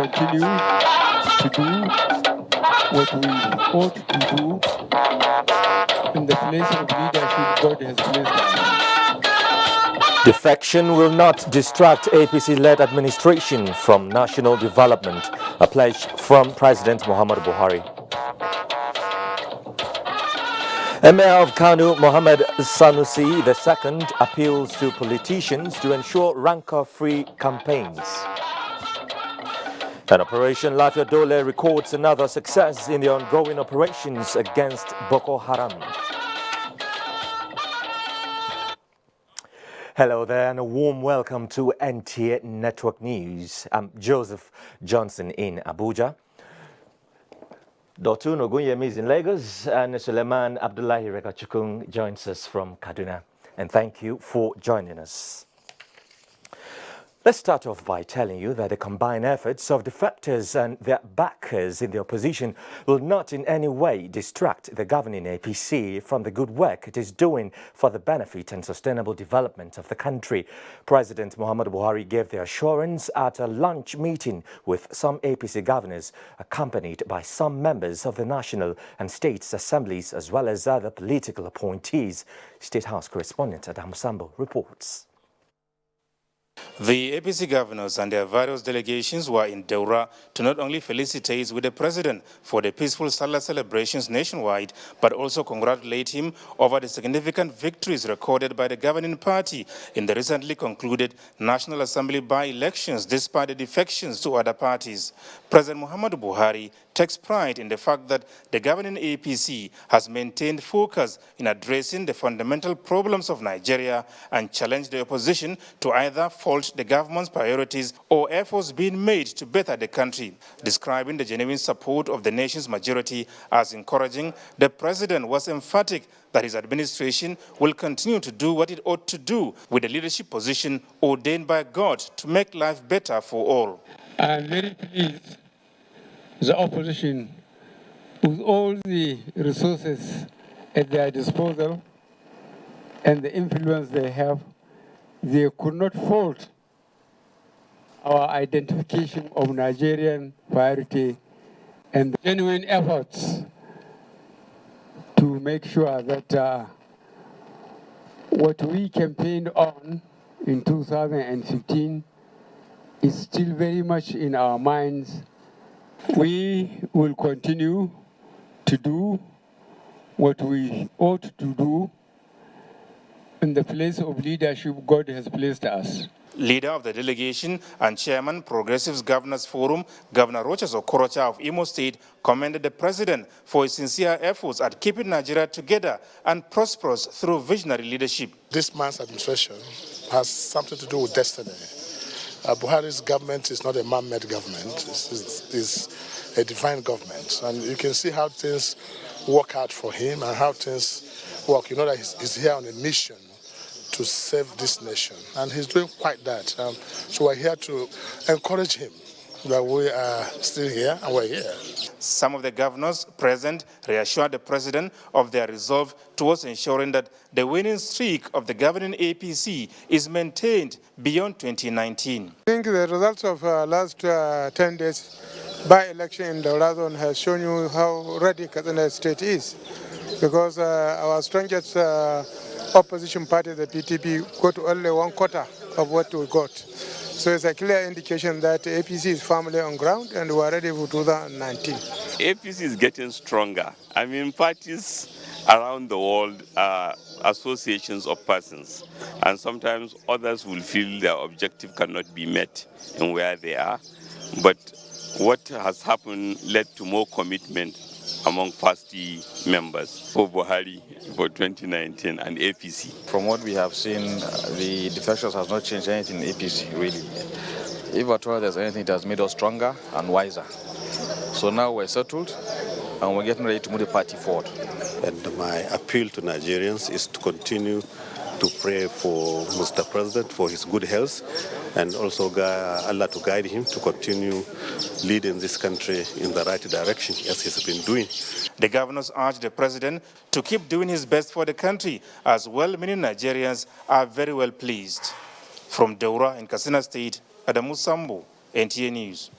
continue to do what we ought to do in the place of leadership God has placed us. Defection will not distract APC-led administration from national development, a pledge from President Muhammadu Buhari. Emir of Kano, Mohammed Sanusi II, appeals to politicians to ensure rancor-free campaigns. And Operation Lafia Dole records another success in the ongoing operations against Boko Haram. Hello there and a warm welcome to NTA Network News. I'm Joseph Johnson in Abuja. Dotun Ogunyemi is in Lagos and Suleiman Abdullahi Rekachukung joins us from Kaduna. And thank you for joining us. Let's start off by telling you that the combined efforts of defectors and their backers in the opposition will not in any way distract the governing APC from the good work it is doing for the benefit and sustainable development of the country. President Muhammadu Buhari gave the assurance at a lunch meeting with some APC governors, accompanied by some members of the National and State Assemblies as well as other political appointees. State House correspondent Adam Sambo reports. The APC governors and their various delegations were in Daura to not only felicitate with the president for the peaceful Salah celebrations nationwide, but also congratulate him over the significant victories recorded by the governing party in the recently concluded National Assembly by-elections despite the defections to other parties. President Muhammadu Buhari takes pride in the fact that the governing APC has maintained focus in addressing the fundamental problems of Nigeria and challenged the opposition to either fault the government's priorities or efforts being made to better the country. Describing the genuine support of the nation's majority as encouraging, the president was emphatic that his administration will continue to do what it ought to do with the leadership position ordained by God to make life better for all. I'm very pleased the opposition, with all the resources at their disposal and the influence they have, they could not fault our identification of Nigerian priority and the genuine efforts to make sure that what we campaigned on in 2015 is still very much in our minds. We will continue to do what we ought to do in the place of leadership God has placed us. Leader of the delegation and chairman Progressives Governors Forum, Governor Rochas Okorocha of Imo State, commended the president for his sincere efforts at keeping Nigeria together and prosperous through visionary leadership. This man's administration has something to do with destiny. Buhari's government is not a man-made government, it's a divine government. And you can see how things work out for him and how things work. You know that he's here on a mission to save this nation, and he's doing quite that. So we're here to encourage him that we are still here and we're here. Some of the governors present reassured the president of their resolve towards ensuring that the winning streak of the governing APC is maintained beyond 2019. I think the results of last 10 days by-election in the Daura has shown you how ready Kaduna State is, because our strongest opposition party, the PTP, got only 1/4 of what we got. So it's a clear indication that APC is firmly on ground and we are ready for 2019. APC is getting stronger. I mean, parties around the world are associations of persons, and sometimes others will feel their objective cannot be met in where they are. But what has happened led to more commitment among party members for Buhari for 2019 and APC. From what we have seen, the defections has not changed anything in APC, really. If at all there's anything, it has made us stronger and wiser. So now we're settled and we're getting ready to move the party forward. And my appeal to Nigerians is to continue to pray for Mr. President for his good health, and also Allah to guide him to continue leading this country in the right direction as he's been doing. The governors urged the president to keep doing his best for the country, as well-meaning Nigerians are very well pleased. From Daura in Katsina State, Adamu Sambo, NTA News.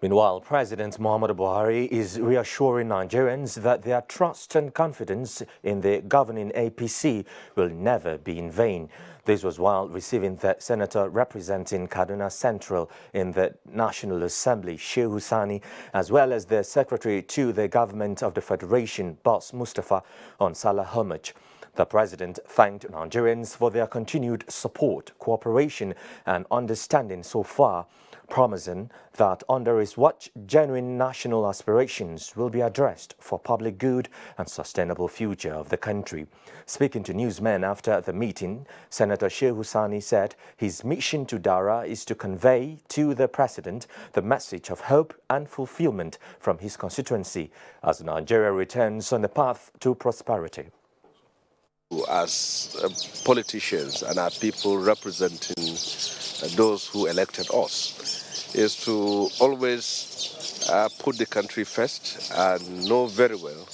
Meanwhile, President Muhammadu Buhari is reassuring Nigerians that their trust and confidence in the governing APC will never be in vain. This was while receiving the senator representing Kaduna Central in the National Assembly, Shehu Sani, as well as the secretary to the government of the Federation, Boss Mustafa, on Salah Hajj. The president thanked Nigerians for their continued support, cooperation and understanding so far, promising that under his watch, genuine national aspirations will be addressed for public good and sustainable future of the country. Speaking to newsmen after the meeting, Senator Shehu Sani said his mission to Dara is to convey to the president the message of hope and fulfillment from his constituency as Nigeria returns on the path to prosperity. As politicians and our people representing those who elected us is to always put the country first and know very well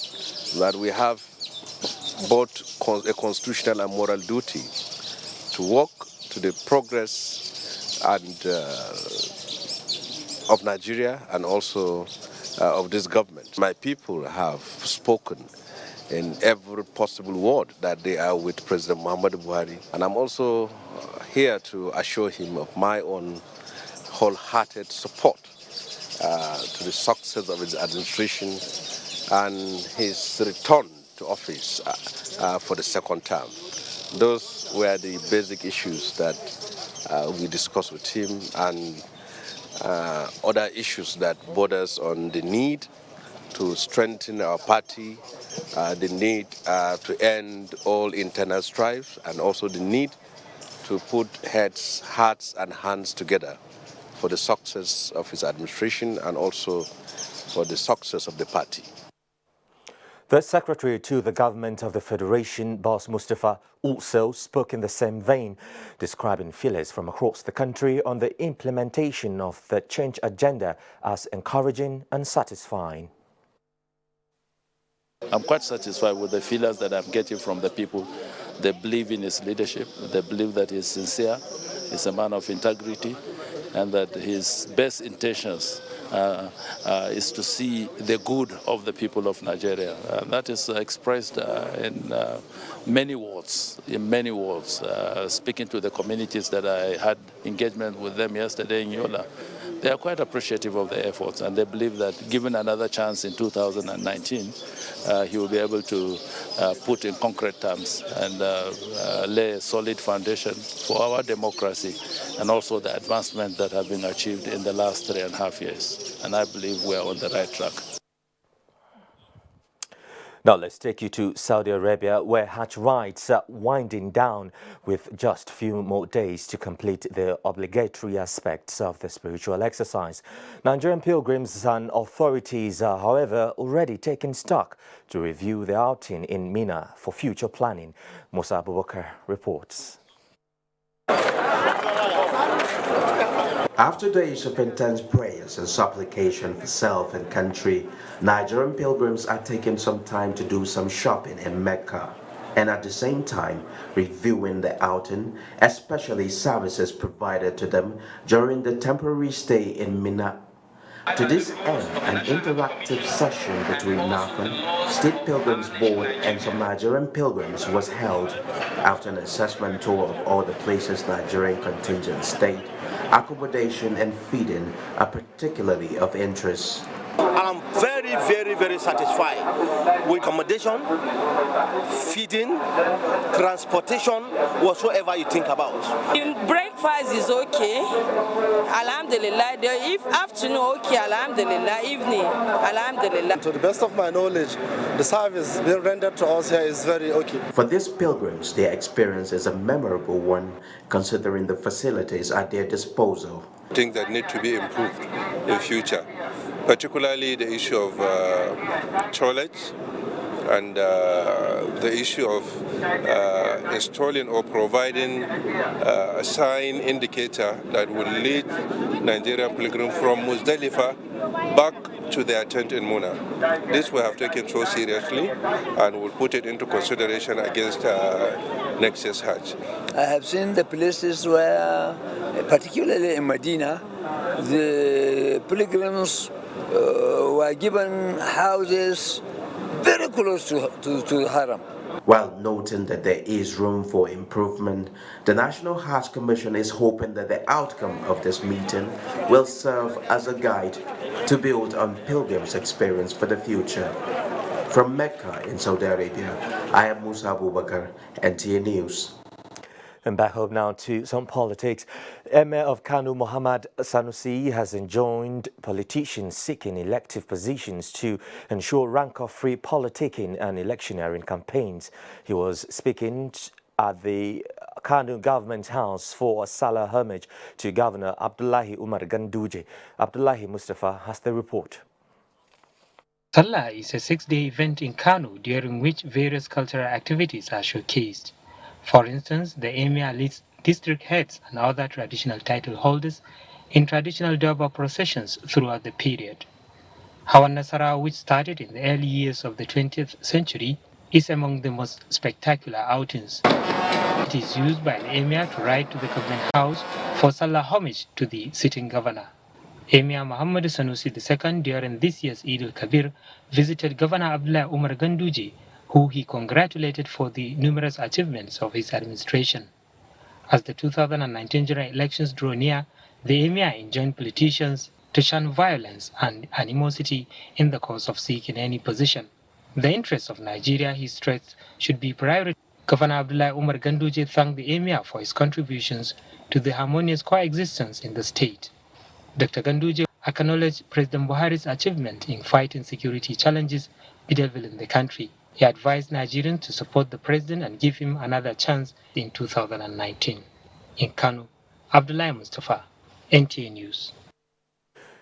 that we have both a constitutional and moral duty to work to the progress and of Nigeria and also of this government. My people have spoken in every possible word that they are with President Muhammadu Buhari. And I'm also here to assure him of my own wholehearted support to the success of his administration and his return to office for the second term. Those were the basic issues that we discussed with him, and other issues that borders on the need to strengthen our party, the need to end all internal strife, and also the need to put heads, hearts and hands together for the success of his administration and also for the success of the party. The secretary to the government of the Federation, Boss Mustafa, also spoke in the same vein, describing feelings from across the country on the implementation of the change agenda as encouraging and satisfying. I'm quite satisfied with the feelers that I'm getting from the people. They believe in his leadership. They believe that he's sincere, he's a man of integrity, and that his best intentions is to see the good of the people of Nigeria. That is expressed in many words, speaking to the communities that I had engagement with them yesterday in Yola. They are quite appreciative of the efforts, and they believe that given another chance in 2019, he will be able to put in concrete terms and lay a solid foundation for our democracy and also the advancement that have been achieved in the last 3.5 years. And I believe we are on the right track. Now let's take you to Saudi Arabia, where Hajj rites are winding down with just few more days to complete the obligatory aspects of the spiritual exercise. Nigerian pilgrims and authorities are, however, already taking stock to review the outing in Mina for future planning. Musa Abubakar reports. After days of intense prayers and supplication for self and country, Nigerian pilgrims are taking some time to do some shopping in Mecca and at the same time reviewing the outing, especially services provided to them during the temporary stay in Mina. To this end, an interactive session between NACON, State Pilgrims Board and some Nigerian pilgrims was held after an assessment tour of all the places Nigerian contingent stayed. Accommodation and feeding are particularly of interest. I'm very satisfied with accommodation, feeding, transportation, whatsoever you think about. Breakfast is okay, alhamdulillah. If afternoon, okay, alhamdulillah. Evening, alhamdulillah. To the best of my knowledge, the service being rendered to us here is very okay. For these pilgrims, their experience is a memorable one, considering the facilities at their disposal. Things that need to be improved in future, particularly the issue of toilets and the issue of installing or providing a sign indicator that will lead Nigerian pilgrims from Muzdalifah back to their tent in Muna. This we have taken so seriously and will put it into consideration against next year's Hajj. I have seen the places where, particularly in Medina, the pilgrims were given houses very close to the Haram. While noting that there is room for improvement, the National Hajj Commission is hoping that the outcome of this meeting will serve as a guide to build on pilgrims' experience for the future. From Mecca in Saudi Arabia, I am Musa Abubakar, NTA News. And back home now to some politics. Emir of Kano Muhammad Sanusi has enjoined politicians seeking elective positions to ensure rancor-free politicking and electioneering campaigns. He was speaking at the Kano Government House for a Salah homage to Governor Abdullahi Umar Ganduje. Abdullahi Mustafa has the report. Salah is a 6-day event in Kano during which various cultural activities are showcased. For instance, the Emir leads district heads and other traditional title holders in traditional Durbar processions throughout the period. Hawan Nasara, which started in the early years of the 20th century, is among the most spectacular outings. It is used by the Emir to ride to the government house for Salah homage to the sitting governor. Emir Muhammad Sanusi II during this year's Eid al-Kabir visited Governor Abdullah Umar Ganduje, who he congratulated for the numerous achievements of his administration. As the 2019 general elections draw near, the Emir enjoined politicians to shun violence and animosity in the course of seeking any position. The interests of Nigeria, he stressed, should be priority. Governor Abdullah Umar Ganduje thanked the Emir for his contributions to the harmonious coexistence in the state. Dr. Ganduje acknowledged President Buhari's achievement in fighting security challenges bedevil in the country. He advised Nigerians to support the president and give him another chance in 2019. In Kano, Abdullahi Mustafa, NTA News.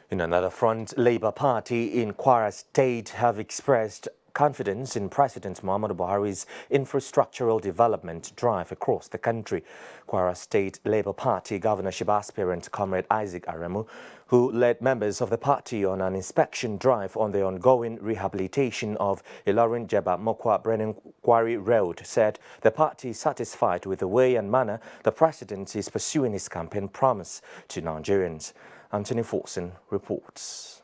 In another front, Labour Party in Kwara State have expressed confidence in President Muhammadu Buhari's infrastructural development drive across the country. Kwara State Labour Party governorship aspirant Comrade Isaac Aremu, who led members of the party on an inspection drive on the ongoing rehabilitation of Ilorin-Jeba Mokwa-Brennan Quarry Road, said the party is satisfied with the way and manner the president is pursuing his campaign promise to Nigerians. Anthony Forson reports.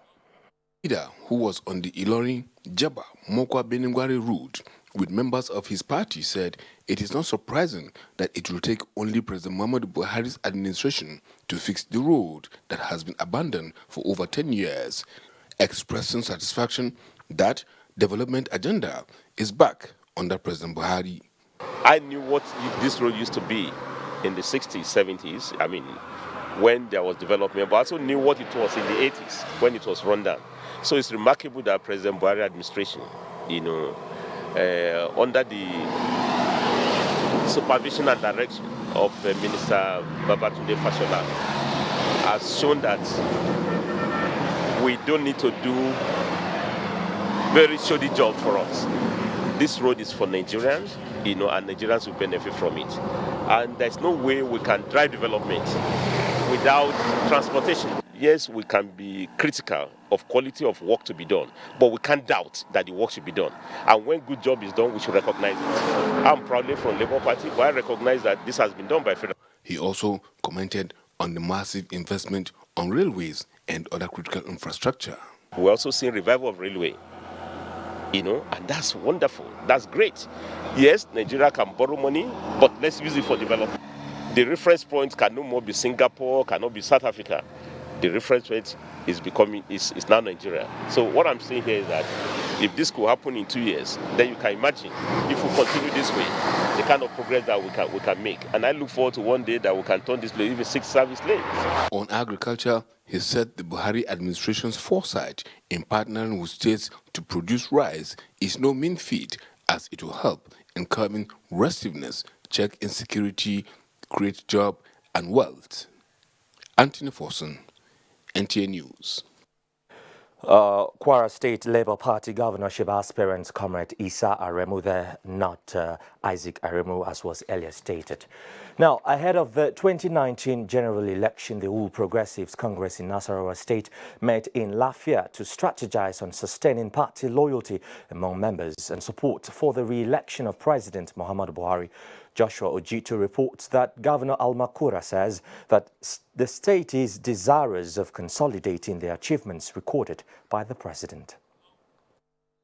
Leader who was on the Ilorin, Jeba, Mokwa Beningwari route with members of his party said it is not surprising that it will take only President Muhammadu Buhari's administration to fix the road that has been abandoned for over 10 years, expressing satisfaction that development agenda is back under President Buhari. I knew what this road used to be in the 60s, 70s, when there was development, but I also knew what it was in the 80s when it was run down. So it's remarkable that President Buhari administration, under the supervision and direction of Minister Babatunde Fashola, has shown that we don't need to do very shoddy job for us. This road is for Nigerians, and Nigerians will benefit from it. And there's no way we can drive development without transportation. Yes, we can be critical of quality of work to be done, but we can't doubt that the work should be done. And when good job is done, we should recognize it. I'm proudly from Labour Party, but I recognize that this has been done by federal. He also commented on the massive investment on railways and other critical infrastructure. We're also seeing revival of railway, and that's wonderful. That's great. Yes, Nigeria can borrow money, but let's use it for development. The reference point can no more be Singapore, cannot be South Africa. The reference rate is now Nigeria. So what I'm saying here is that if this could happen in 2 years, then you can imagine if we continue this way, the kind of progress that we can make. And I look forward to one day that we can turn this to even 6 service lanes. On agriculture, he said the Buhari administration's foresight in partnering with states to produce rice is no mean feat, as it will help in curbing restiveness, check insecurity, create job and wealth. Anthony Forson, NTA News. Kwara State Labour Party governorship aspirant Comrade Isa Aremu there, not Isaac Aremu, as was earlier stated. Now, ahead of the 2019 general election, the All Progressives Congress in Nasarawa State met in Lafia to strategize on sustaining party loyalty among members and support for the re-election of President Muhammadu Buhari. Joshua Ojito reports that Governor Al-Makura says that the state is desirous of consolidating the achievements recorded by the president.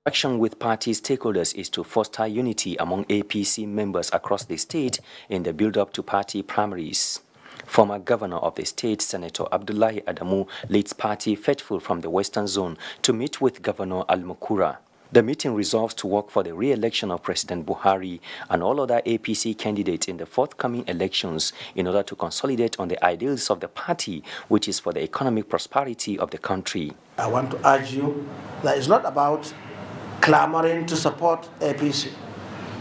Action with party stakeholders is to foster unity among APC members across the state in the build-up to party primaries. Former governor of the state, Senator Abdullahi Adamu, leads party faithful from the Western Zone to meet with Governor Al-Makura. The meeting resolves to work for the re-election of President Buhari and all other APC candidates in the forthcoming elections in order to consolidate on the ideals of the party, which is for the economic prosperity of the country. I want to urge you that it's not about clamoring to support APC.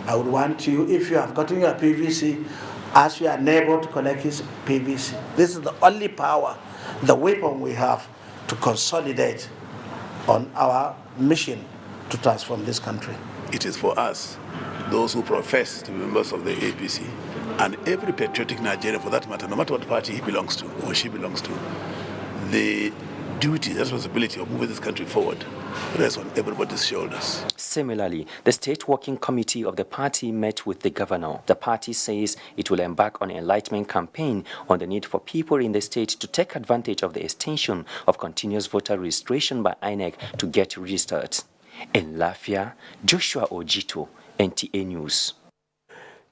I would want you, if you have gotten your PVC, ask your neighbor to collect his PVC. This is the only power, the weapon we have to consolidate on our mission to transform this country. It is for us, those who profess to be members of the APC, and every patriotic Nigerian for that matter, no matter what party he belongs to or she belongs to, the duty, the responsibility of moving this country forward rests on everybody's shoulders. Similarly, the state working committee of the party met with the governor. The party says it will embark on an enlightenment campaign on the need for people in the state to take advantage of the extension of continuous voter registration by INEC to get registered. In Lafia, Joshua Ojito, NTA News.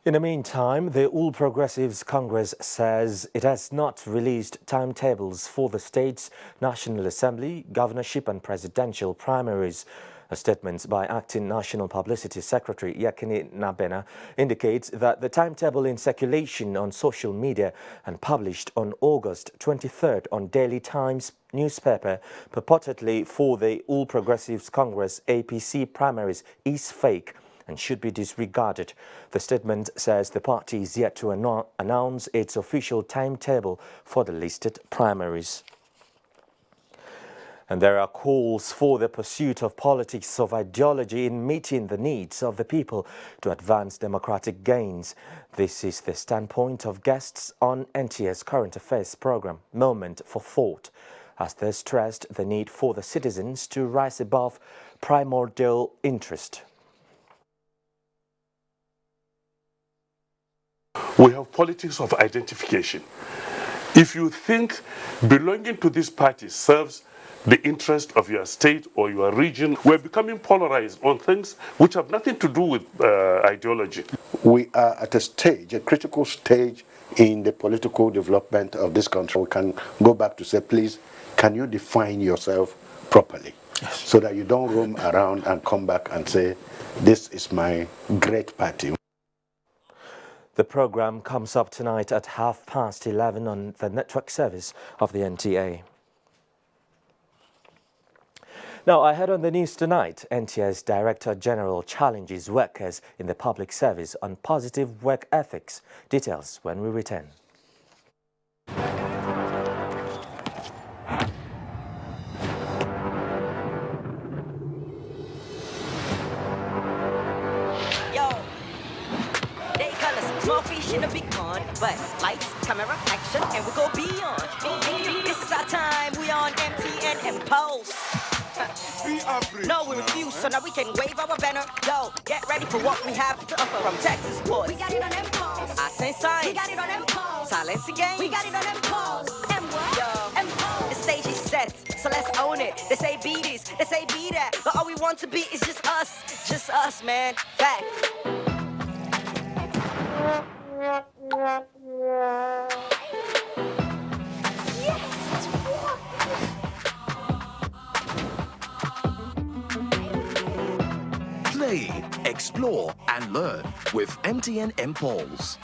In the meantime, the All Progressives Congress says it has not released timetables for the state's National Assembly, governorship and presidential primaries. A statement by Acting National Publicity Secretary Yakini Nabena indicates that the timetable in circulation on social media and published on August 23rd on Daily Times newspaper purportedly for the All Progressives Congress APC primaries is fake and should be disregarded. The statement says the party is yet to announce its official timetable for the listed primaries. And there are calls for the pursuit of politics of ideology in meeting the needs of the people to advance democratic gains. This is the standpoint of guests on NTS Current Affairs program, Moment for Thought, as they stressed the need for the citizens to rise above primordial interest. We have politics of identification. If you think belonging to this party serves the interest of your state or your region, we're becoming polarized on things which have nothing to do with ideology. We are at a stage, a critical stage in the political development of this country. We can go back to say, please, can you define yourself properly? Yes. So that you don't roam around and come back and say, this is my great party. The program comes up tonight at 11:30 on the network service of the NTA. Now, ahead on the news tonight, NTS Director General challenges workers in the public service on positive work ethics. Details when we return. Small fish in a big pond, but lights, camera, action, and we go beyond. This is our time, we on MTN and Pulse. No, we refuse, so now we can wave our banner. Yo, get ready for what we have to offer from Texas Sports. We got it on M-Pulse. I say science. We got it on M-Pulse. Silence again. We got it on M-Pulse. And what? Yo, M-Pulse. The stage is set, so let's own it. They say be this, they say be that, but all we want to be is just us, man. Facts. Play, explore, and learn with MTN M-Pulse.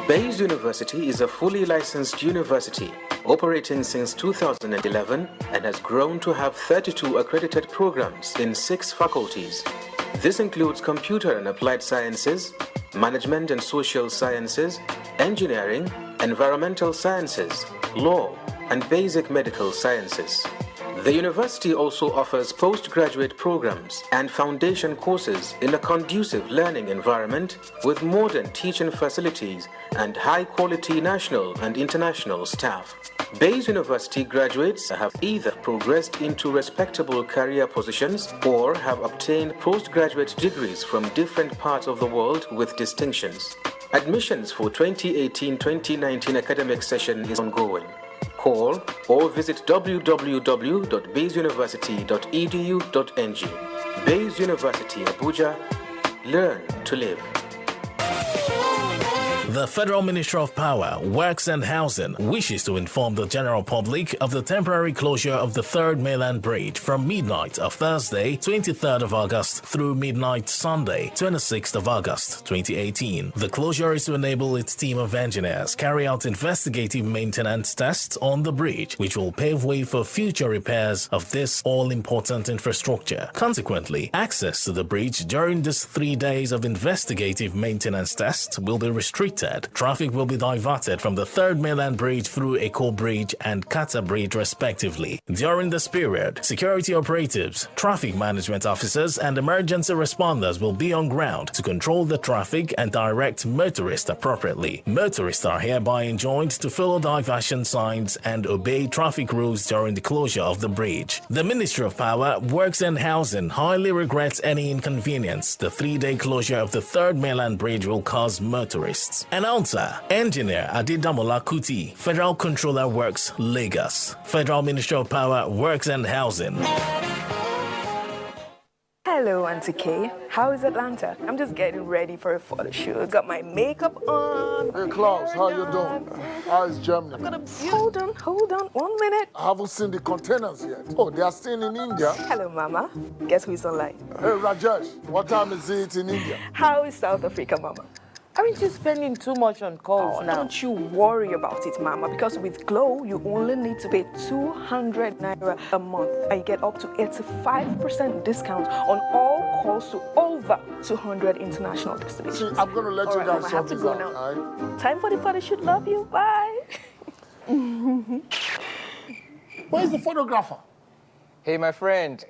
Bayes University is a fully licensed university operating since 2011 and has grown to have 32 accredited programs in 6 faculties. This includes computer and applied sciences, management and social sciences, engineering, environmental sciences, law, and basic medical sciences. The university also offers postgraduate programs and foundation courses in a conducive learning environment with modern teaching facilities and high-quality national and international staff. Bayes University graduates have either progressed into respectable career positions or have obtained postgraduate degrees from different parts of the world with distinctions. Admissions for 2018-2019 academic session is ongoing. Call or visit www.bayesuniversity.edu.ng. Bayes University, Abuja. Learn to live. The Federal Ministry of Power, Works and Housing wishes to inform the general public of the temporary closure of the Third Mainland Bridge from midnight of Thursday, 23rd of August through midnight Sunday, 26th of August, 2018. The closure is to enable its team of engineers carry out investigative maintenance tests on the bridge, which will pave way for future repairs of this all-important infrastructure. Consequently, access to the bridge during these 3 days of investigative maintenance tests will be restricted. Traffic will be diverted from the Third Mainland Bridge through Eko Bridge and Kata Bridge respectively. During this period, security operatives, traffic management officers and emergency responders will be on ground to control the traffic and direct motorists appropriately. Motorists are hereby enjoined to follow diversion signs and obey traffic rules during the closure of the bridge. The Ministry of Power, Works and Housing highly regrets any inconvenience the 3-day closure of the Third Mainland Bridge will cause motorists. Announcer, Engineer Adedamola Kuti, Federal Controller Works, Lagos. Federal Ministry of Power, Works and Housing. Hello, Auntie Kay. How is Atlanta? I'm just getting ready for a photo shoot. Got my makeup on. Hey, Klaus, how you doing? How is Germany? Hold on, 1 minute. I haven't seen the containers yet. Oh, they are still in India? Hello, Mama. Guess who's online? Hey, Rajesh, what time is it in India? How is South Africa, Mama? Aren't you spending too much on calls now? Don't you worry about it, Mama, because with Glow, you only need to pay 200 Naira a month and you get up to 85% discount on all calls to over 200 international destinations. See, I'm going to let you guys have to go now. Right? Time for the photo shoot. Love you. Bye. Where's the photographer? Hey, my friend.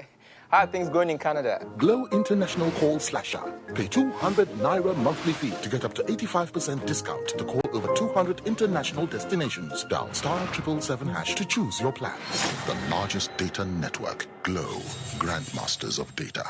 How are things going in Canada? Glow International Call Slasher. Pay 200 Naira monthly fee to get up to 85% discount to call over 200 international destinations. Dial *777# to choose your plan. The largest data network. Glow. Grandmasters of data.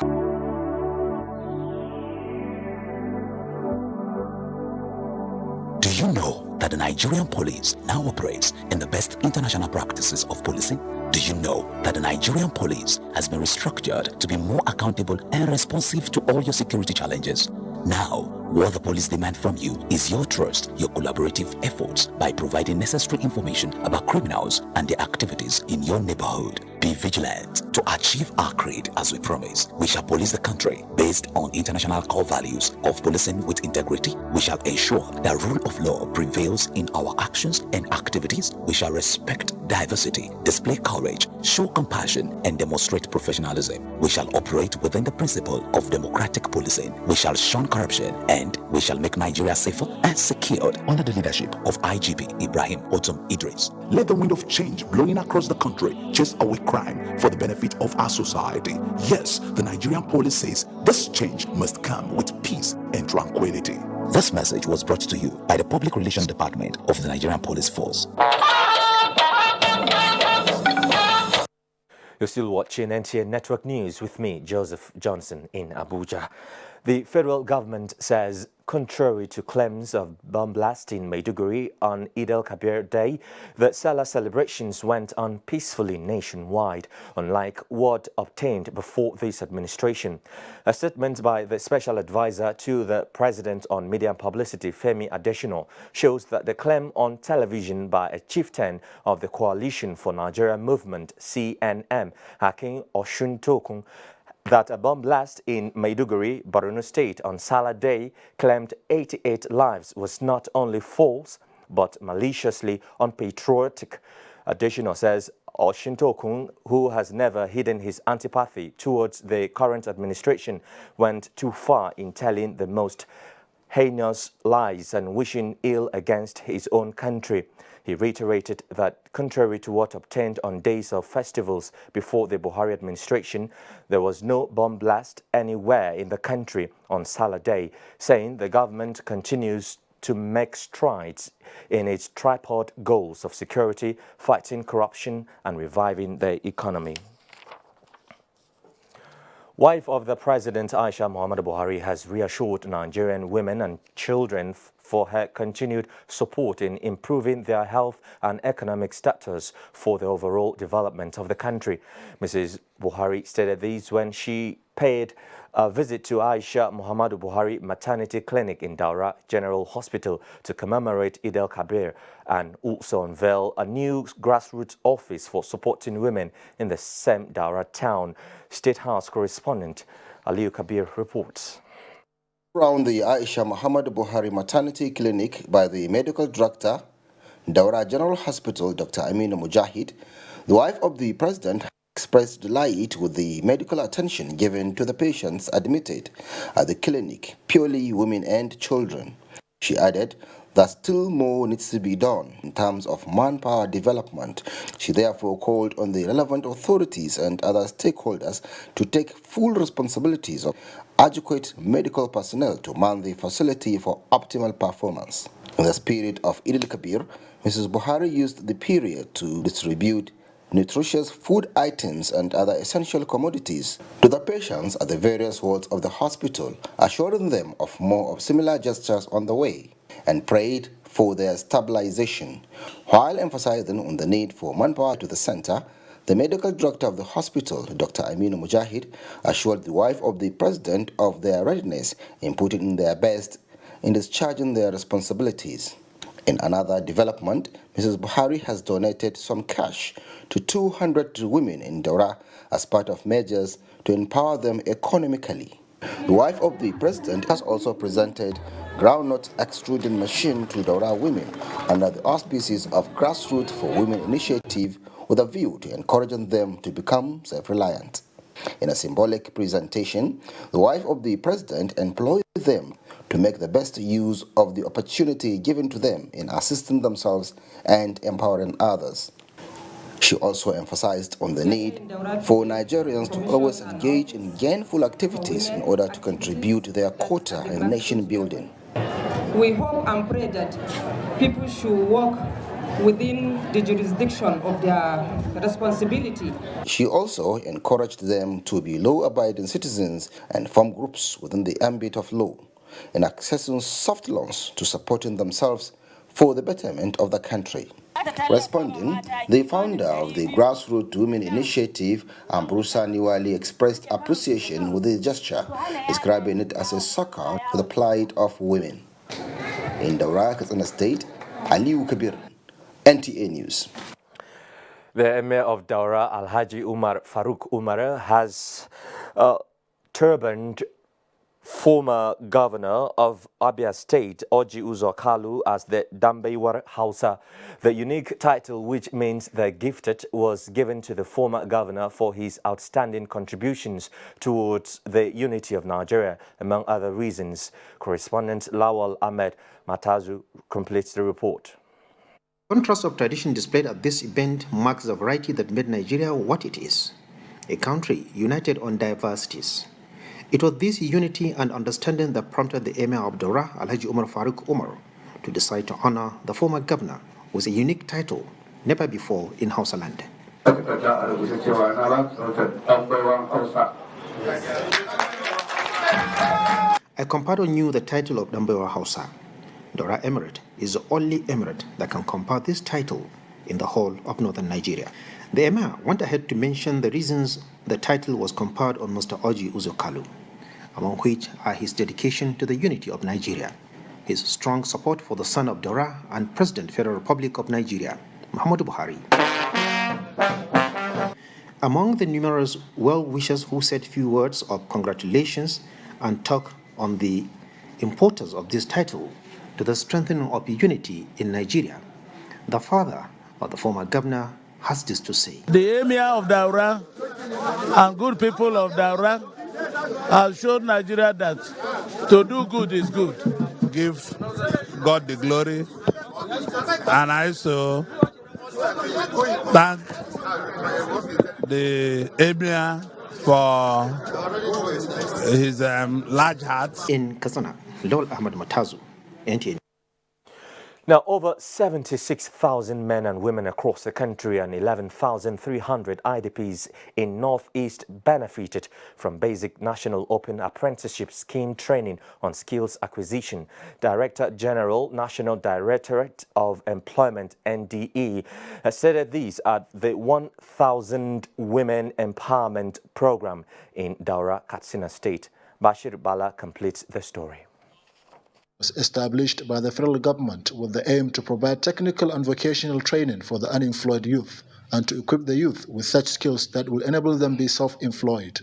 Do you know that the Nigerian police now operates in the best international practices of policing? Do you know that the Nigerian police has been restructured to be more accountable and responsive to all your security challenges? Now, what the police demand from you is your trust, your collaborative efforts by providing necessary information about criminals and their activities in your neighborhood. Be vigilant to achieve our creed as we promise. We shall police the country based on international core values of policing with integrity. We shall ensure that rule of law prevails in our actions and activities. We shall respect diversity, display courage, show compassion, and demonstrate professionalism. We shall operate within the principle of democratic policing. We shall shun corruption, and we shall make Nigeria safer and secured under the leadership of IGP Ibrahim Otum Idris. Let the wind of change blowing across the country chase away crime for the benefit of our society. Yes, the Nigerian police says this change must come with peace and tranquility. This message was brought to you by the Public Relations Department of the Nigerian Police Force. You're still watching NTN Network News with me, Joseph Johnson, in Abuja. The federal government says, contrary to claims of bomb blast in Maiduguri on Eid al-Kabir Day, the Salah celebrations went on peacefully nationwide, unlike what obtained before this administration. A statement by the special advisor to the president on media and publicity, Femi Adesina, shows that the claim on television by a chieftain of the Coalition for Nigeria Movement, CNM, Hakim Osuntokun, that a bomb blast in Maiduguri, Borno State on Salah Day claimed 88 lives was not only false, but maliciously unpatriotic. Adesina says Osuntokun, who has never hidden his antipathy towards the current administration, went too far in telling the most heinous lies and wishing ill against his own country. He reiterated that contrary to what obtained on days of festivals before the Buhari administration, there was no bomb blast anywhere in the country on Salah Day, saying the government continues to make strides in its tripod goals of security, fighting corruption and reviving the economy. Wife of the President Aisha Muhammadu Buhari has reassured Nigerian women and children for her continued support in improving their health and economic status for the overall development of the country. Mrs. Buhari stated this when she paid a visit to Aisha Muhammadu Buhari Maternity Clinic in Daura General Hospital to commemorate Eid al-Kabir and also unveil a new grassroots office for supporting women in the same Daura town. State House correspondent Aliyu Kabir reports. Around the Aisha Muhammadu Buhari Maternity Clinic by the medical director, Daura General Hospital, Dr. Aminu Mujahid, the wife of the president expressed delight with the medical attention given to the patients admitted at the clinic, purely women and children. She added that still more needs to be done in terms of manpower development. She therefore called on the relevant authorities and other stakeholders to take full responsibilities of adequate medical personnel to man the facility for optimal performance. In the spirit of Eid al-Kabir, Mrs. Buhari used the period to distribute nutritious food items and other essential commodities to the patients at the various wards of the hospital, assuring them of more of similar gestures on the way, and prayed for their stabilization. While emphasizing on the need for manpower to the center, the medical director of the hospital, Dr. Aminu Mujahid, assured the wife of the president of their readiness in putting in their best in discharging their responsibilities. In another development, Mrs. Buhari has donated some cash to 200 women in Daura as part of measures to empower them economically. The wife of the president has also presented groundnut extruding machine to Daura women under the auspices of Grassroots for Women initiative with a view to encouraging them to become self-reliant. In a symbolic presentation, the wife of the president employed them to make the best use of the opportunity given to them in assisting themselves and empowering others. She also emphasized on the need for Nigerians to always engage in gainful activities in order to contribute their quota in nation building. We hope and pray that people should work within the jurisdiction of their responsibility. She also encouraged them to be law-abiding citizens and form groups within the ambit of law, in accessing soft loans to supporting themselves for the betterment of the country. Responding, the founder of the Grassroots Women Initiative, Ambrusa Niwali, expressed appreciation with the gesture, describing it as a succor to the plight of women. In Daura, Katsina State, Aliyu Kabir, NTA News. The Emir of Daura, Alhaji Umar Farooq Umar, has turbaned former governor of Abia State, Orji Uzor Kalu, as the Dambewar Hausa. The unique title, which means the gifted, was given to the former governor for his outstanding contributions towards the unity of Nigeria, among other reasons. Correspondent Lawal Ahmed Matazu completes the report. The contrast of tradition displayed at this event marks the variety that made Nigeria what it is, a country united on diversities. It was this unity and understanding that prompted the Emir of Daura, Alhaji Umar Farooq Umar, to decide to honor the former governor with a unique title never before in Hausa land. I Compado knew the title of Dambewa Hausa. Daura Emirate is the only emirate that can compare this title in the whole of northern Nigeria. The Emir went ahead to mention the reasons the title was conferred on Mr. Orji Uzor Kalu, among which are his dedication to the unity of Nigeria, his strong support for the son of Daura and President Federal Republic of Nigeria, Muhammadu Buhari. Among the numerous well-wishers who said few words of congratulations and talk on the importance of this title to the strengthening of unity in Nigeria, the father of the former governor has this to say. The Emir of Daura and good people of Daura have shown Nigeria that to do good is good. give God the glory. And I also thank the Emir for his large heart. In Katsina, Lol Ahmad Matazu, NTA. Now, over 76,000 men and women across the country and 11,300 IDPs in Northeast benefited from basic National Open Apprenticeship Scheme training on skills acquisition. Director General, National Directorate of Employment, NDE, has said that these are the 1,000 Women Empowerment Program in Daura, Katsina State. Bashir Bala completes the story. Established by the federal government with the aim to provide technical and vocational training for the unemployed youth and to equip the youth with such skills that will enable them be self-employed.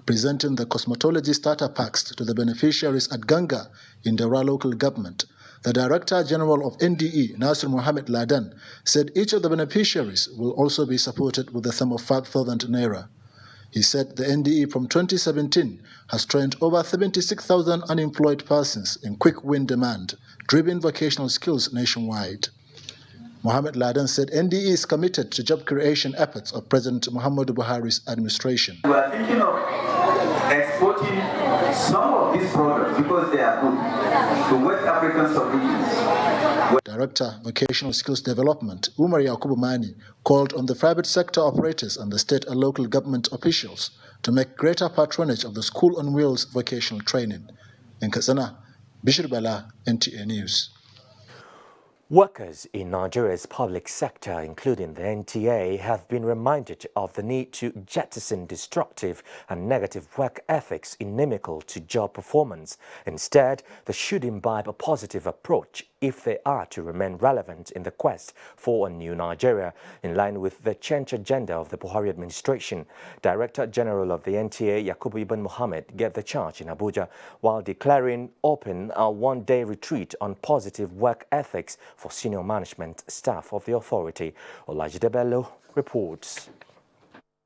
Presenting the cosmetology starter packs to the beneficiaries at Ganga in Daura local government, the Director General of NDE, Nasir Mohammed Ladan, said each of the beneficiaries will also be supported with a sum of 5,000 naira. He said the NDE from 2017 has trained over 76,000 unemployed persons in quick win demand, driven vocational skills nationwide. Mohammed Ladan said NDE is committed to job creation efforts of President Muhammadu Buhari's administration. We are thinking of exporting some of these products because they are good to West African sub-regions. Director Vocational Skills Development, Umar Yakubu Mani, called on the private sector operators and the state and local government officials to make greater patronage of the School on Wheels vocational training. In Katsina, Bishir Bala, NTA News. Workers in Nigeria's public sector, including the NTA, have been reminded of the need to jettison destructive and negative work ethics inimical to job performance. Instead, they should imbibe a positive approach if they are to remain relevant in the quest for a new Nigeria, in line with the change agenda of the Buhari administration. Director General of the NTA, Yakubu Ibn Mohammed, gave the charge in Abuja while declaring open a one-day retreat on positive work ethics for senior management staff of the authority. Olajide Bello reports.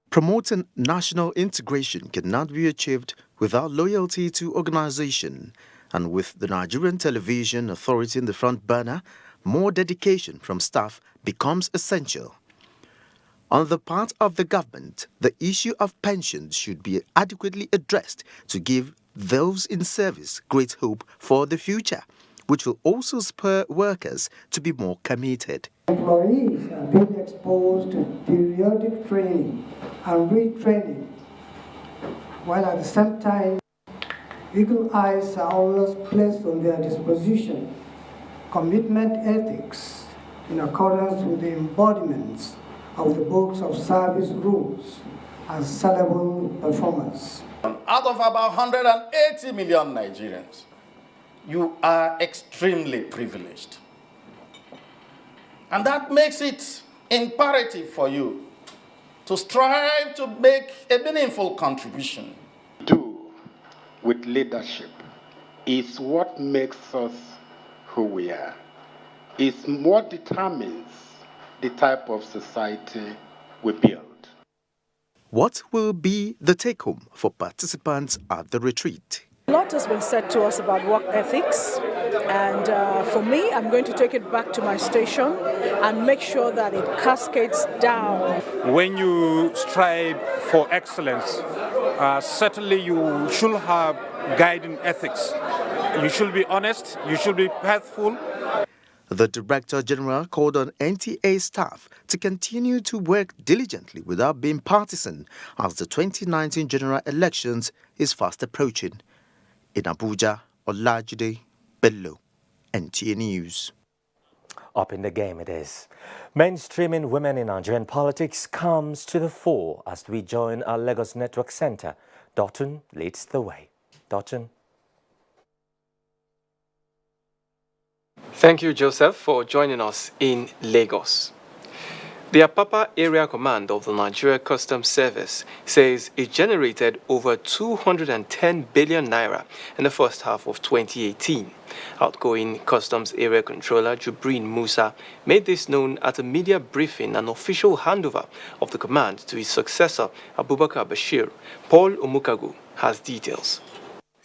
Promoting national integration cannot be achieved without loyalty to organization, and with the Nigerian Television Authority in the front burner, more dedication from staff becomes essential. On the part of the government, the issue of pensions should be adequately addressed to give those in service great hope for the future, which will also spur workers to be more committed. Employees are being exposed to periodic training and retraining, while at the same time, eagle eyes are always placed on their disposition, commitment ethics in accordance with the embodiments of the books of service rules and sellable performance. Out of about 180 million Nigerians, you are extremely privileged. And that makes it imperative for you to strive to make a meaningful contribution. With leadership is what makes us who we are. It's what determines the type of society we build. What will be the take-home for participants at the retreat? A lot has been said to us about work ethics, and for me, I'm going to take it back to my station and make sure that it cascades down. When you strive for excellence, certainly you should have guiding ethics. You should be honest, you should be faithful. The Director General called on NTA staff to continue to work diligently without being partisan as the 2019 general elections is fast approaching. In Abuja, Olajide Bello, NTA News. Up in the game it is. Mainstreaming women in Nigerian politics comes to the fore as we join our Lagos Network Center. Dotun leads the way. Dotun. Thank you, Joseph, for joining us in Lagos. The Apapa Area Command of the Nigeria Customs Service says it generated over 210 billion naira in the first half of 2018. Outgoing Customs Area Controller Jubrin Musa made this known at a media briefing and official handover of the command to his successor, Abubakar Bashir. Paul Omukagu has details.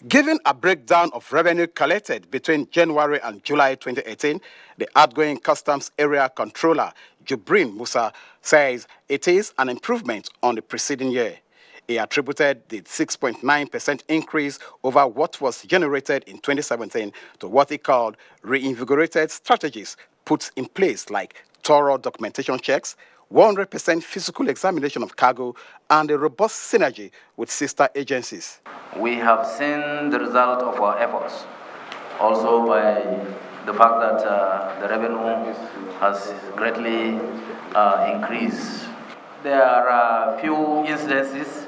Giving a breakdown of revenue collected between January and July 2018, the outgoing Customs Area Controller, Jubrin Musa, says it is an improvement on the preceding year. He attributed the 6.9% increase over what was generated in 2017 to what he called reinvigorated strategies put in place, like thorough documentation checks, 100% physical examination of cargo, and a robust synergy with sister agencies. We have seen the result of our efforts, also by the fact that the revenue has greatly increased. There are few incidences,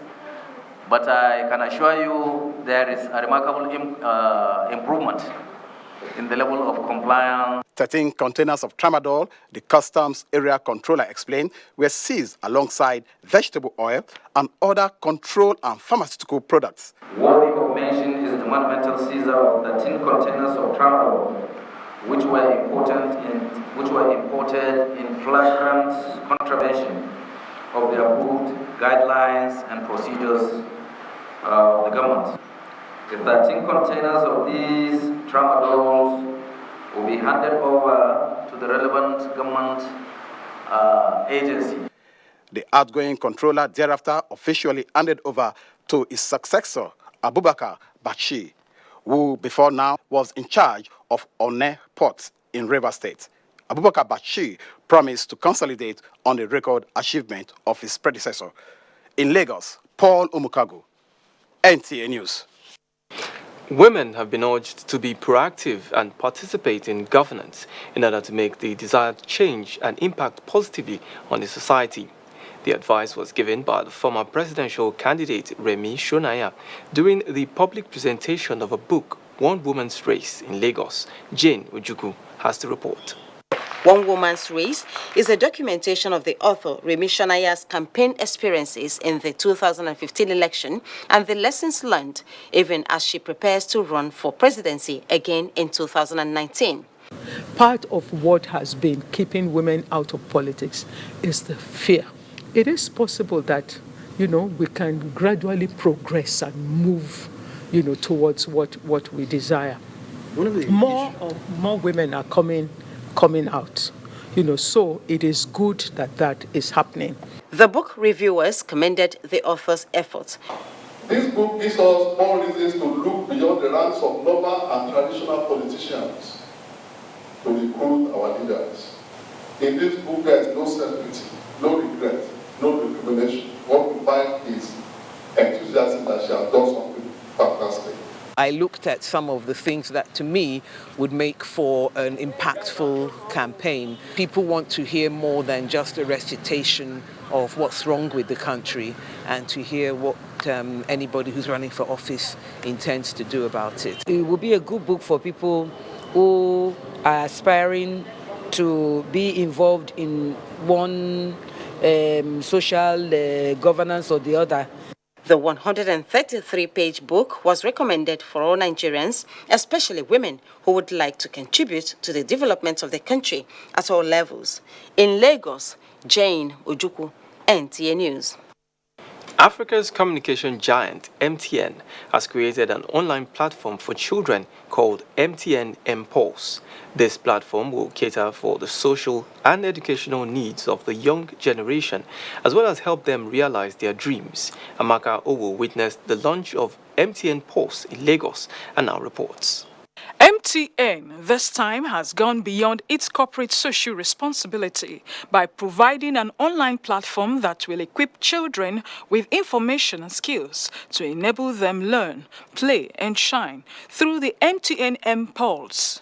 but I can assure you there is a remarkable improvement in the level of compliance. 13 containers of tramadol, the Customs Area Controller explained, were seized alongside vegetable oil and other control and pharmaceutical products. Worthy of mention is the monumental seizure of 13 containers of tramadol, which were imported in flagrant contravention of the approved guidelines and procedures of the government. The 13 containers of these tramadols will be handed over to the relevant government agency. The outgoing controller thereafter officially handed over to his successor, Abubakar Bachi, who before now was in charge of One Port in Rivers State. Abubakar Bachi promised to consolidate on the record achievement of his predecessor. In Lagos, Paul Omukagu, NTA News. Women have been urged to be proactive and participate in governance in order to make the desired change and impact positively on the society. The advice was given by the former presidential candidate Remi Shonaya during the public presentation of a book, One Woman's Race, in Lagos. Jane Ojukwu has the report. One Woman's Race is a documentation of the author Remi Shonaya's campaign experiences in the 2015 election and the lessons learned even as she prepares to run for presidency again in 2019. Part of what has been keeping women out of politics is the fear. It is possible that, we can gradually progress and move, towards what we desire. More women are coming out, so it is good that is happening. The book reviewers commended the author's efforts. This book gives us more reasons to look beyond the ranks of normal and traditional politicians to recruit our leaders. In this book, there is no self-pity, no regret, no recrimination. What we find is enthusiasm that she has done something fantastic. I looked at some of the things that to me would make for an impactful campaign. People want to hear more than just a recitation of what's wrong with the country and to hear what anybody who's running for office intends to do about it. It will be a good book for people who are aspiring to be involved in one social governance or the other. The 133-page book was recommended for all Nigerians, especially women who would like to contribute to the development of the country at all levels. In Lagos, Jane Ojukwu, NTA News. Africa's communication giant, MTN, has created an online platform for children called MTN Impulse. This platform will cater for the social and educational needs of the young generation, as well as help them realize their dreams. Amaka Owo witnessed the launch of MTN Pulse in Lagos and now reports. MTN this time has gone beyond its corporate social responsibility by providing an online platform that will equip children with information and skills to enable them learn, play, and shine through the MTN Impulse.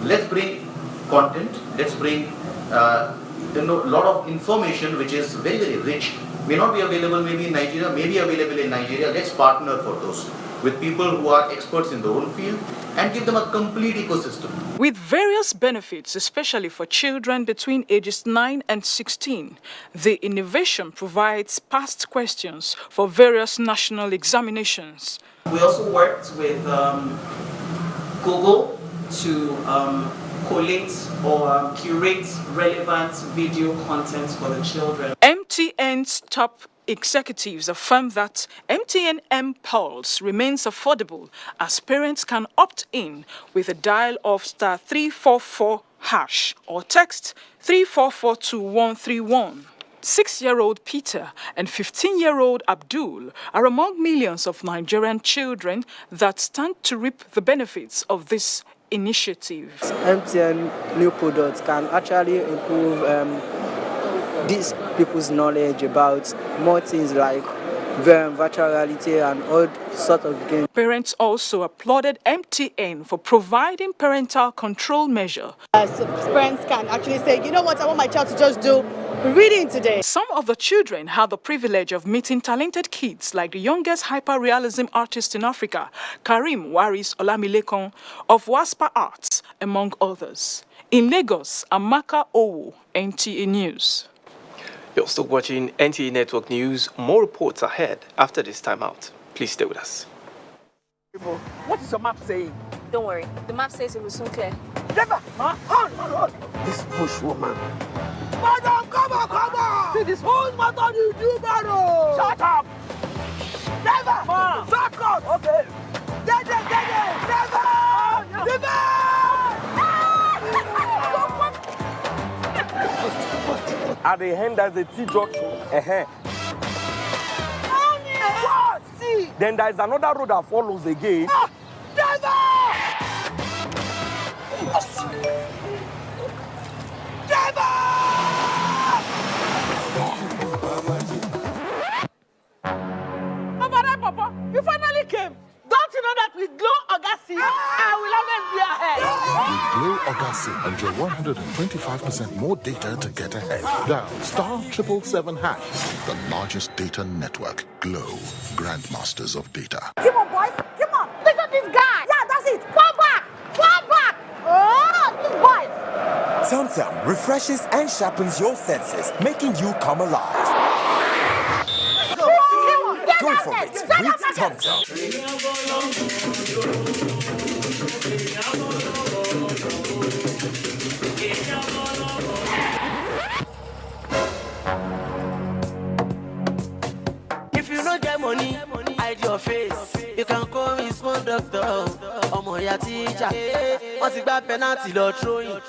Let's bring content, let's bring a lot of information which is very, very rich. May not be available maybe in Nigeria, may be available in Nigeria. Let's partner for those with people who are experts in their own field and give them a complete ecosystem. With various benefits, especially for children between ages 9 and 16, the innovation provides past questions for various national examinations. We also worked with Google to collate or curate relevant video content for the children. MTN's top executives affirm that MTN M Pulse remains affordable as parents can opt in with a dial of *344# or text 3442131. 6-year-old Peter and 15-year-old Abdul are among millions of Nigerian children that stand to reap the benefits of this initiative. MTN new products can actually improve these people's knowledge about more things like virtual reality and all sorts of games. Parents also applauded MTN for providing parental control measure. So parents can actually say, you know what, I want my child to just do reading today. Some of the children had the privilege of meeting talented kids like the youngest hyper-realism artist in Africa, Karim Waris Olamilekon of Waspa Arts, among others. In Lagos, Amaka Owo, NTA News. You're still watching NTA Network News. More reports ahead after this time out. Please stay with us. What is your map saying? Don't worry. The map says it will soon clear. Never! Hold! This bush woman. Madam, come on! See this whole matter you do, Maro! Shut up! Never! Ma! Shut up! Okay. Never! At the end, there's a T-junction. What? See? Then there's another road that follows again. Never! Papa, you finally came. Don't you know that with Glow Agassi, I will always be ahead? Glow Agassi, enjoy 125% more data to get ahead. Dial *777#. The largest data network. Glow, grandmasters of data. Come on, boys. Come on. Look at this guy. Yeah, that's it. Fall back. Oh, big boys. TomTom refreshes and sharpens your senses, making you come alive. Go for it with TomTom. If you don't get money, hide your face. You can call me small doctor. Omo ya teacher. Once you got penalty, they'll throw you.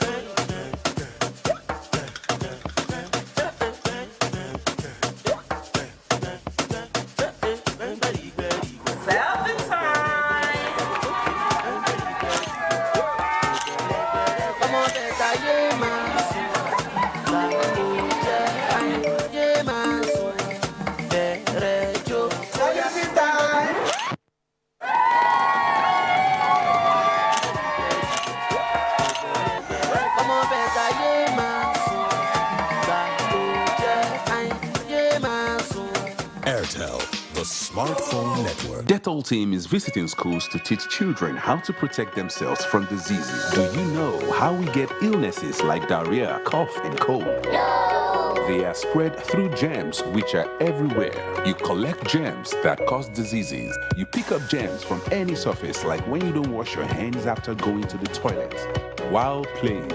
The Smartphone Network. Dettol team is visiting schools to teach children how to protect themselves from diseases. Do you know how we get illnesses like diarrhea, cough, and cold? No! They are spread through germs, which are everywhere. You collect germs that cause diseases. You pick up germs from any surface, like when you don't wash your hands after going to the toilet, while playing.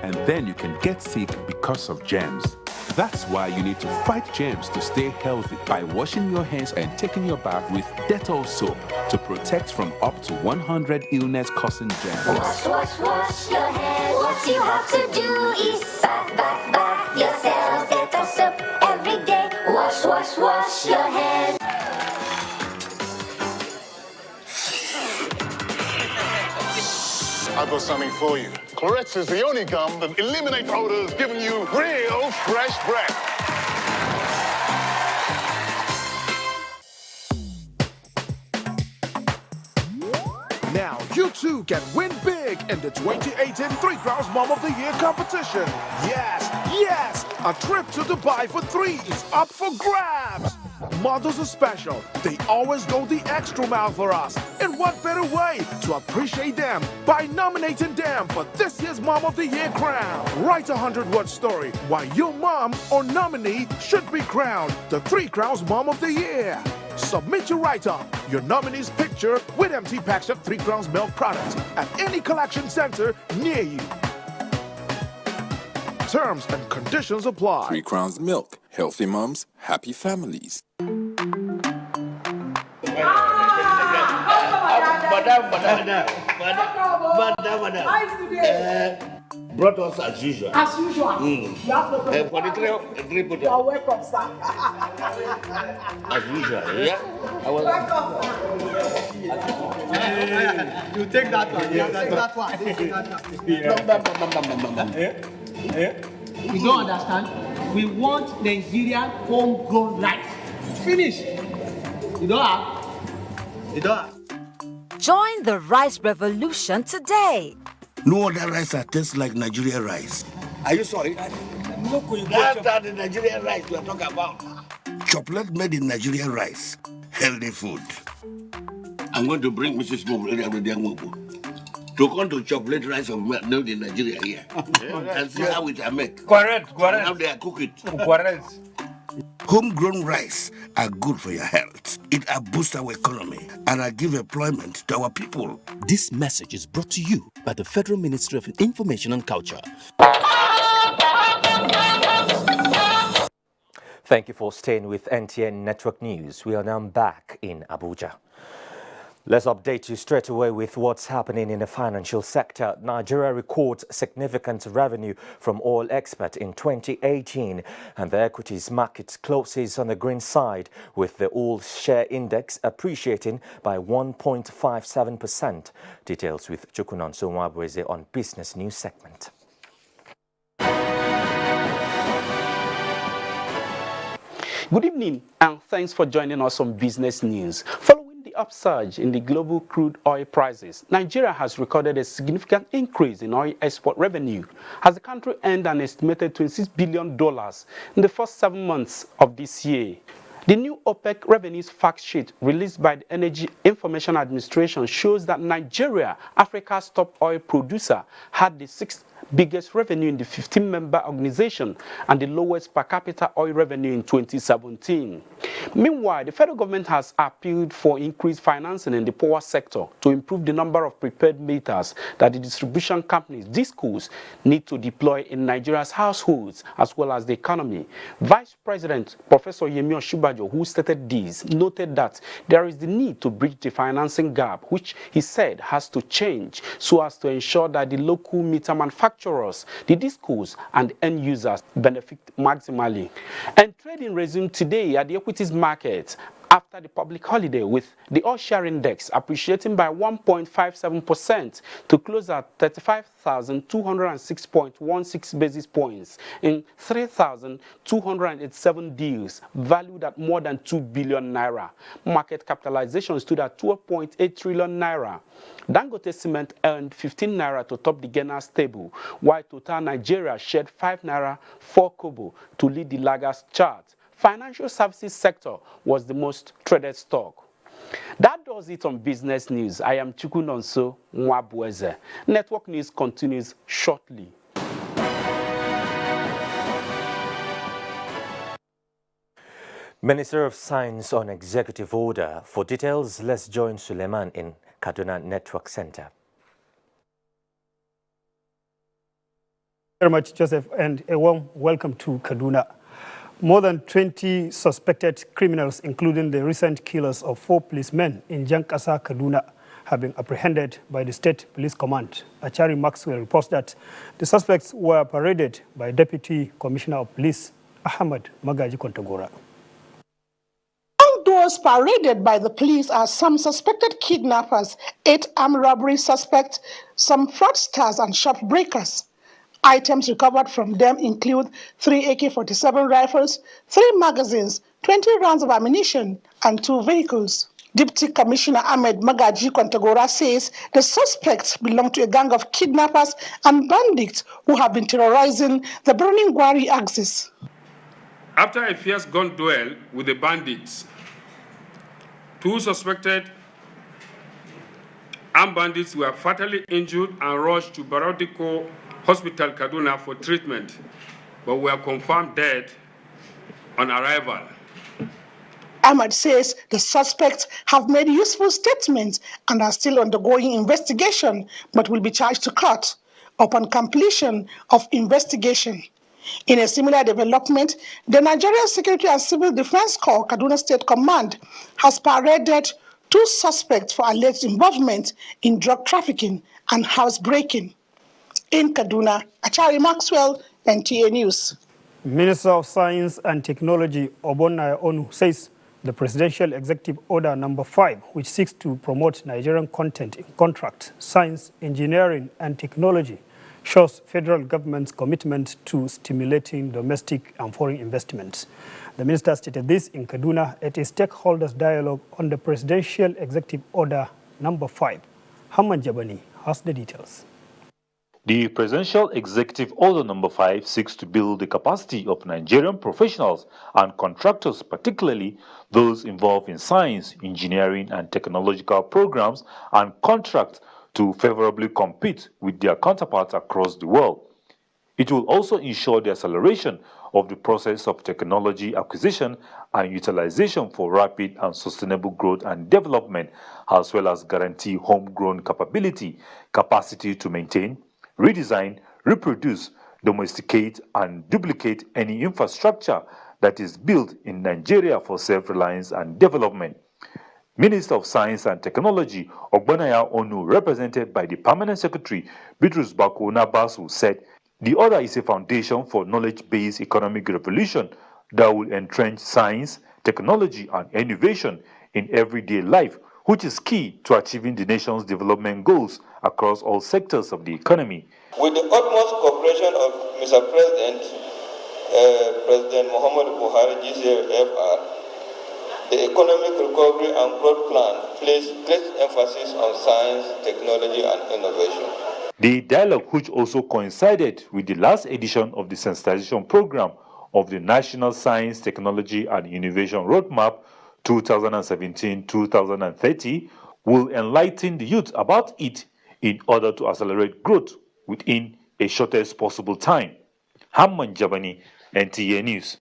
And then you can get sick because of germs. That's why you need to fight germs to stay healthy by washing your hands and taking your bath with Dettol soap to protect from up to 100 illness-causing germs. Wash your hands. What you have to do is bath yourself. Dettol soap every day. Wash your hands. I've got something for you. Clorex is the only gum that eliminates odors, giving you real fresh breath. Now you too can win big in the 2018 Three Crowns Mom of the Year competition. Yes! A trip to Dubai for 3 is up for grabs. Mothers are special. They always go the extra mile for us. And what better way to appreciate them by nominating them for this year's Mom of the Year crown. Write a 100-word story why your mom or nominee should be crowned the Three Crowns Mom of the Year. Submit your write-up, your nominee's picture with empty packs of 3 Crowns milk products at any collection center near you. Terms and conditions apply. 3 Crowns Milk. Healthy moms, happy families. Brought us as usual. As usual. You have no problem. For the three put You are welcome, sir. as usual, yeah? I was. You take that one. You take that one. You don't understand? We want Nigerian homegrown rice. Finish. You don't have? You don't have? Join the rice revolution today. No other rice that tastes like Nigerian rice. Are you sorry? That's the Nigerian rice we are talking about. Chocolate made in Nigerian rice. Healthy food. I'm going to bring Mrs. Mobu to come to chocolate rice of made in Nigeria here. And see how it are made. Correct. And how they are cook it. Correct. Homegrown rice are good for your health. It boosts our economy and give employment to our people. This message is brought to you by the Federal Ministry of Information and Culture. Thank you for staying with NTN Network News. We are now back in Abuja. Let's update you straight away with what's happening in the financial sector. Nigeria records significant revenue from oil export in 2018, and the equities market closes on the green side, with the oil share index appreciating by 1.57%. Details with Chukunonso Mwabweze on Business News segment. Good evening, and thanks for joining us on Business News. Following the upsurge in the global crude oil prices, Nigeria has recorded a significant increase in oil export revenue, as the country earned an estimated $26 billion in the first 7 months of this year. The new OPEC revenues fact sheet released by the Energy Information Administration shows that Nigeria, Africa's top oil producer, had the 6th biggest revenue in the 15-member organization and the lowest per capita oil revenue in 2017. Meanwhile, the federal government has appealed for increased financing in the power sector to improve the number of prepaid meters that the distribution companies, discourse, need to deploy in Nigeria's households as well as the economy. Vice President Professor Yemi Oshibajo, who stated this, noted that there is the need to bridge the financing gap, which he said has to change so as to ensure that the local meter manufacturers, the discos, and end users benefit maximally. And trading resumed today at the equities market after the public holiday, with the oil share index appreciating by 1.57% to close at 35,206.16 basis points in 3,287 deals valued at more than 2 billion naira. Market capitalization stood at 12.8 trillion naira. Dangote Cement earned 15 naira to top the Guinness table, while Total Nigeria shared 5 naira 4 kobo to lead the laggards chart. Financial services sector was the most traded stock. That does it on Business News. I am Chukunonso Mwabweze. Network News continues shortly. Minister of Science on Executive Order. For details, let's join Suleiman in Kaduna Network Center. Very much, Joseph, and a warm welcome to Kaduna. More than 20 suspected criminals, including the recent killers of 4 policemen in Jankasa, Kaduna, have been apprehended by the State Police Command. Achari Maxwell reports that the suspects were paraded by Deputy Commissioner of Police Ahmad Magaji Kontagora. Among those paraded by the police are some suspected kidnappers, 8 armed robbery suspects, some fraudsters and shop breakers. Items recovered from them include 3 AK-47 rifles, 3 magazines, 20 rounds of ammunition, and 2 vehicles. Deputy Commissioner Ahmed Magaji Kontagora says the suspects belong to a gang of kidnappers and bandits who have been terrorizing the Burning Gwari axis. After a fierce gun duel with the bandits, 2 suspected armed bandits were fatally injured and rushed to Barodiko Hospital, Kaduna, for treatment, but were confirmed dead on arrival. Ahmad says the suspects have made useful statements and are still undergoing investigation, but will be charged to court upon completion of investigation. In a similar development, the Nigerian Security and Civil Defense Corps, Kaduna State Command, has paraded 2 suspects for alleged involvement in drug trafficking and housebreaking. In Kaduna, Achari Maxwell, NTA News. Minister of Science and Technology Obonaya Onu says the Presidential Executive Order No. 5, which seeks to promote Nigerian content in contract, science, engineering, and technology, shows federal government's commitment to stimulating domestic and foreign investments. The minister stated this in Kaduna at a stakeholders dialogue on the Presidential Executive Order No. 5. Hamman Jabani has the details. The Presidential Executive Order No. 5 seeks to build the capacity of Nigerian professionals and contractors, particularly those involved in science, engineering, and technological programs and contracts, to favorably compete with their counterparts across the world. It will also ensure the acceleration of the process of technology acquisition and utilization for rapid and sustainable growth and development, as well as guarantee homegrown capacity to maintain, redesign, reproduce, domesticate, and duplicate any infrastructure that is built in Nigeria for self-reliance and development. Minister of Science and Technology Obonaya Onu, represented by the Permanent Secretary Bitrus Bako Nabasu, said the order is a foundation for knowledge-based economic revolution that will entrench science, technology, and innovation in everyday life, which is key to achieving the nation's development goals across all sectors of the economy. With the utmost cooperation of Mr. President, President Muhammad Buhari, GCFR, the Economic Recovery and Growth Plan placed great emphasis on science, technology, and innovation. The dialogue, which also coincided with the last edition of the sensitization program of the National Science, Technology, and Innovation Roadmap 2017-2030, will enlighten the youth about it in order to accelerate growth within a shortest possible time. Hamman Jabani, NTA News.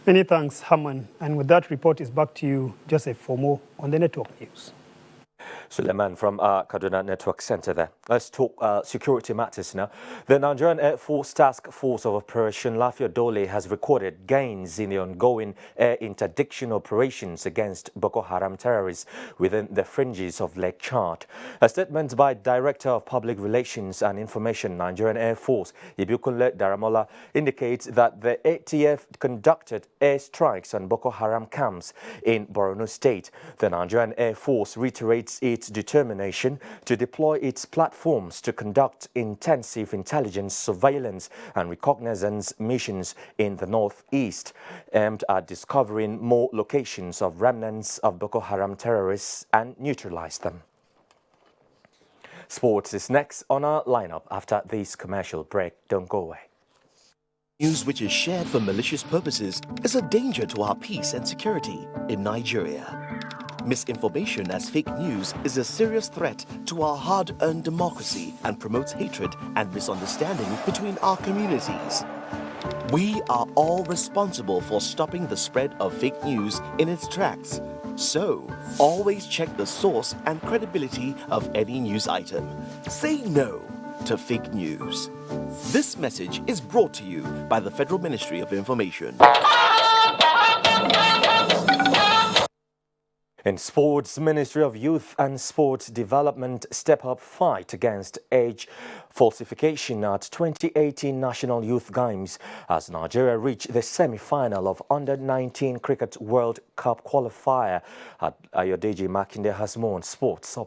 Many thanks, Hamman. And with that report, is back to you, Joseph, for more on the network news. Suleiman from Kaduna Network Center there. Let's talk security matters now. The Nigerian Air Force Task Force of Operation Lafia Dole has recorded gains in the ongoing air interdiction operations against Boko Haram terrorists within the fringes of Lake Chad. A statement by Director of Public Relations and Information, Nigerian Air Force, Ibikunle Daramola, indicates that the ATF conducted air strikes on Boko Haram camps in Borno State. The Nigerian Air Force reiterates its determination to deploy its platforms to conduct intensive intelligence, surveillance and reconnaissance missions in the northeast, aimed at discovering more locations of remnants of Boko Haram terrorists and neutralize them. Sports is next on our lineup after this commercial break. Don't go away. News which is shared for malicious purposes is a danger to our peace and security in Nigeria. Misinformation as fake news is a serious threat to our hard-earned democracy and promotes hatred and misunderstanding between our communities. We are all responsible for stopping the spread of fake news in its tracks. So, always check the source and credibility of any news item. Say no to fake news. This message is brought to you by the Federal Ministry of Information. In sports, Ministry of Youth and Sports Development step up fight against age falsification at 2018 National Youth Games as Nigeria reached the semi-final of Under-19 Cricket World Cup qualifier. Ayodeji Makinde has more on sports.